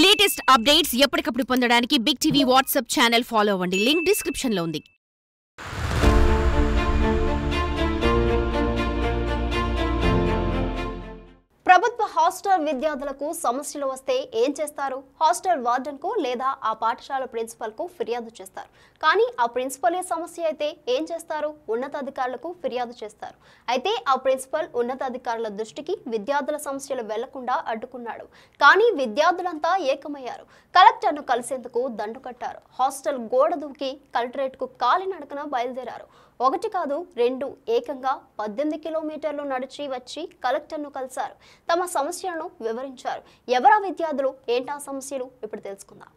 Latest updates ఎప్పటికప్పుడు పొందడానికి big TV WhatsApp channel follow అవ్వండి. లింక్ డిస్క్రిప్షన్ లో ఉంది. ప్రభుత్వ హాస్టల్ విద్యార్థులకు సమస్యలు వస్తే ఏం చేస్తారు? హాస్టల్ వార్డెన్ కు లేదా ఆ పాఠశాల ప్రిన్సిపల్ కు ఫిర్యాదు చేస్తారు. కానీ ఆ ప్రిన్సిపల్ సమస్య అయితే ఏం చేస్తారు? ఉన్నతాధికారులకు ఫిర్యాదు చేస్తారు. అయితే ఆ ప్రిన్సిపల్ ఉన్నతాధికారుల దృష్టికి విద్యార్థుల సమస్యలు వెళ్లకుండా అడ్డుకున్నాడు. కానీ విద్యార్థులంతా ఏకమయ్యారు. కలెక్టర్ను కలిసేందుకు దండు కట్టారు. హాస్టల్ గోడ దూకి కలెక్టరేట్ కు కాలినడకన బయలుదేరారు. ఒకటి కాదు రెండు, ఏకంగా 18 కిలోమీటర్లు నడిచి వచ్చి కలెక్టర్ను కలిశారు. తమ సమస్యలను వివరించారు. ఎవరా విద్యార్థులు, ఏంటా సమస్యలు ఇప్పుడు తెలుసుకుందాం.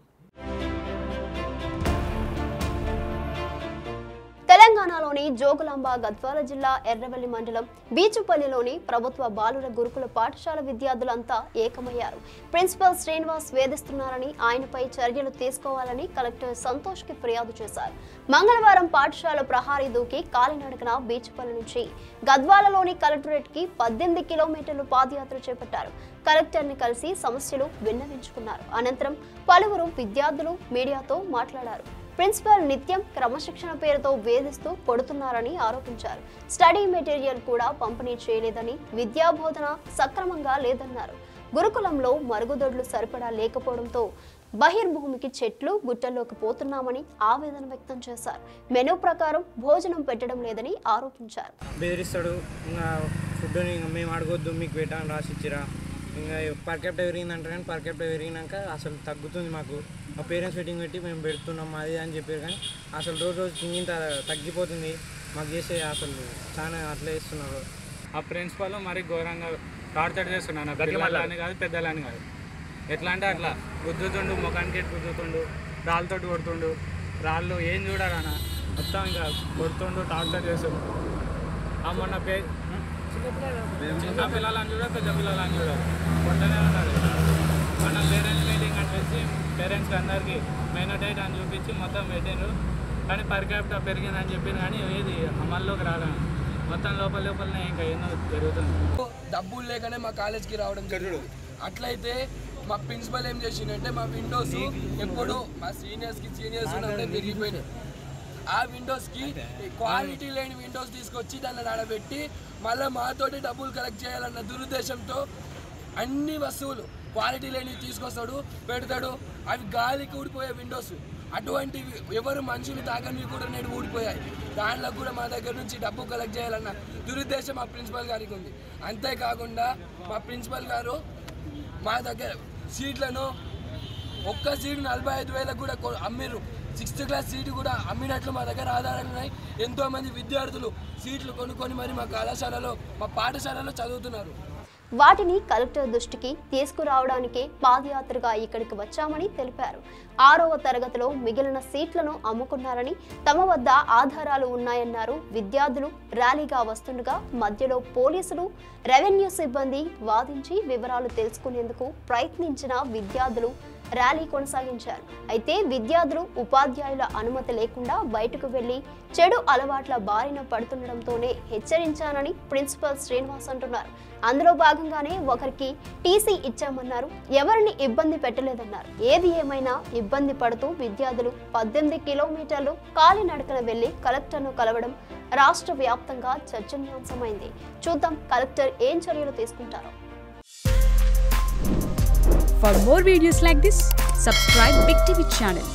తెలంగాణలోని జోగులాంబ గద్వాల జిల్లా ఎర్రవెల్లి మండలం బీచుపల్లిలోని ప్రభుత్వ బాలుర గురుకుల పాఠశాల విద్యార్థులంతా ఏకమయ్యారు. ప్రిన్సిపల్ శ్రీనివాస్ వేధిస్తున్నారని, ఆయనపై చర్యలు తీసుకోవాలని కలెక్టర్ సంతోష్ కి ఫిర్యాదు చేశారు. మంగళవారం పాఠశాల ప్రహారీ దూకి కాలినడకన బీచుపల్లి నుంచి గద్వాలలోని కలెక్టరేట్ కి 18 కిలోమీటర్లు పాదయాత్ర చేపట్టారు. కలెక్టర్ ని కలిసి సమస్యలు విన్నవించుకున్నారు. అనంతరం పలువురు విద్యార్థులు మీడియాతో మాట్లాడారు. ప్రిన్సిపల్ నిత్యం క్రమశిక్షణ పేరుతో వేధిస్తూ కొడుతున్నారని ఆరోపించారు. స్టడీ మెటీరియల్ కూడా పంపిణీ చేయలేదని, విద్యా బోధన సక్రమంగా లేదన్నారు. గురుకులంలో మరుగుదొడ్లు సరిపడా లేకపోవడంతో బహిర్భూమికి చెట్లు గుట్టల్లోకి పోతున్నామని ఆవేదన వ్యక్తం చేశారు. మెనూ ప్రకారం భోజనం పెట్టడం లేదని ఆరోపించారు. బెదిరిస్తాడు, ఫుడ్ మేము అడగొద్దు, మీకు పెట్టాలని రాసిచ్చిరా, ఇంకా పర్ క్యాపిటల్ పెరిగిందంటారు. కానీ పర్ క్యాపిటల్ పెరిగినాక అసలు తగ్గుతుంది. మాకు మా పేరెంట్స్ మీటింగ్ పెట్టి మేము పెడుతున్నాం అది అని చెప్పారు. కానీ అసలు రోజు రోజు ఇంత తగ్గిపోతుంది. మాకు చేసే అసలు చాలా అట్లా చేస్తున్నారు. ఆ ప్రిన్సిపల్ మరి ఘోరంగా టార్చర్ చేస్తున్నాను. పిల్లలని కాదు పెద్దలని కాదు, ఎట్లా అంటే అట్లా గుద్దుతుండు, ముఖానికి గుద్దుతుండు, రాళ్ళతోటి కొడుతుండు. రాళ్ళు ఏం చూడాలన్న మొత్తం ఇంకా కొడుతుండు, టార్చర్ చేస్తుండు. మొన్న చిన్న పిల్లలని చూడ, పెద్ద పిల్లలని చూడ కొట్టనే ఉన్నారు. మన పేరెంట్స్ మీటింగ్ అని వచ్చి పేరెంట్స్కి అందరికీ మైనర్ డేట్ అని చూపించి మొత్తం పెట్టిండ్రు. కానీ పర్ క్యాపిటల్ పెరిగిందని చెప్పింది, కానీ ఏది అమల్లోకి రాలేదు. మొత్తం లోపలనే ఇంకా ఎన్నో జరుగుతుంది. డబ్బులు లేకనే మా కాలేజ్కి రావడం జరుగుతుంది. అట్లయితే మా ప్రిన్సిపల్ ఏం చేసిందంటే మా విండోస్ ఎప్పుడు మా సీనియర్స్ ఉన్నప్పుడే విరిగిపోయినాయి. ఆ విండోస్కి క్వాలిటీ లేని విండోస్ తీసుకొచ్చి దాన్ని నడబెట్టి మళ్ళీ మాతోటి డబ్బులు కలెక్ట్ చేయాలన్న దురుద్దేశంతో అన్ని వస్తువులు క్వాలిటీ లేనివి తీసుకొస్తాడు, పెడతాడు. అవి గాలికి ఊడిపోయే విండోస్. అటువంటివి ఎవరు మనుషులు తాగనివి కూడా నేడు ఊడిపోయాయి. దాంట్లో కూడా మా దగ్గర నుంచి డబ్బు కలెక్ట్ చేయాలన్న దురుద్దేశం మా ప్రిన్సిపల్ గారికి ఉంది. అంతేకాకుండా మా ప్రిన్సిపల్ గారు మా దగ్గర సీట్లను ఒక్క సీటు 45,000 కూడా అమ్మిరు. 6th క్లాస్ సీటు కూడా అమ్మినట్లు మా దగ్గర ఆధారాలు ఉన్నాయి. ఎంతోమంది విద్యార్థులు సీట్లు కొనుక్కొని మరి మా కళాశాలలో మా పాఠశాలలో చదువుతున్నారు. వాటిని కలెక్టర్ దృష్టికి తీసుకురావడానికే పాదయాత్రగా ఇక్కడికి వచ్చామని తెలిపారు. 6వ తరగతిలో మిగిలిన సీట్లను అమ్ముకున్నారని, తమ వద్ద ఆధారాలు ఉన్నాయన్నారు. విద్యార్థులు ర్యాలీగా వస్తుండగా మధ్యలో పోలీసులు, రెవెన్యూ సిబ్బంది వాదించి వివరాలు తెలుసుకునేందుకు ప్రయత్నించిన విద్యార్థులు ర్యాలీ కొనసాగించారు. అయితే విద్యార్థులు ఉపాధ్యాయుల అనుమతి లేకుండా బయటకు వెళ్లి చెడు అలవాట్ల బారిన పడుతుండటంతోనే హెచ్చరించానని ప్రిన్సిపల్ శ్రీనివాస్ అంటున్నారు. అందులో భాగంగానే ఒకరికి టీసీ ఇచ్చామన్నారు. ఎవరిని ఇబ్బంది పెట్టలేదన్నారు. ఏది ఏమైనా ఇబ్బంది పడుతూ విద్యార్థులు 18 కిలోమీటర్లు కాలినడకన వెళ్లి కలెక్టర్ను కలవడం రాష్ట్ర వ్యాప్తంగా చర్చనీయాంశమైంది. చూద్దాం కలెక్టర్ ఏం చర్యలు తీసుకుంటారో. For more videos like this, subscribe Big TV channel.